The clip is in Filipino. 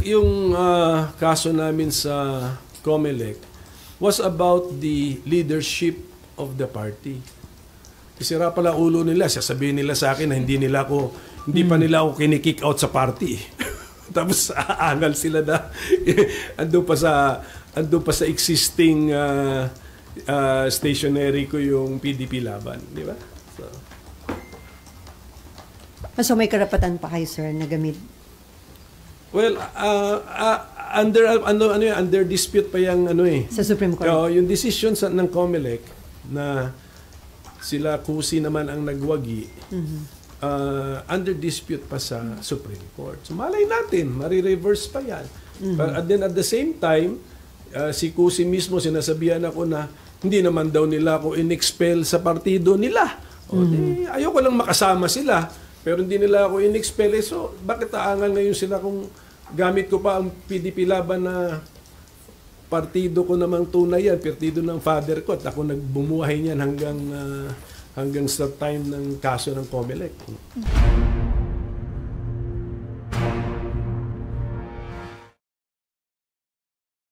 yung kaso namin sa COMELEC was about the leadership of the party. Isira pala ulo nila, sasabihin nila sa akin na hindi pa nila ako kinikick out sa party. Tapos aangal sila na ando pa sa existing stationery ko yung PDP Laban, di ba? So may karapatan pa kayo, sir, na gamit? Well, under dispute pa yung sa Supreme Court. Yung decision ng COMELEC na sila kusi naman ang nagwagi, under dispute pa sa Supreme Court. So malay natin, marireverse pa yan. But then at the same time, si kusi mismo sinasabihan ako na hindi naman daw nila ako in-expel sa partido nila. Ayoko lang makasama sila, pero hindi nila ako in-expel. So bakit aangal ngayon sila kung gamit ko pa ang PDP Laban na partido ko namang tunay yan, partido ng father ko, at ako nagbumuhay niyan hanggang sa time ng kaso ng COMELEC.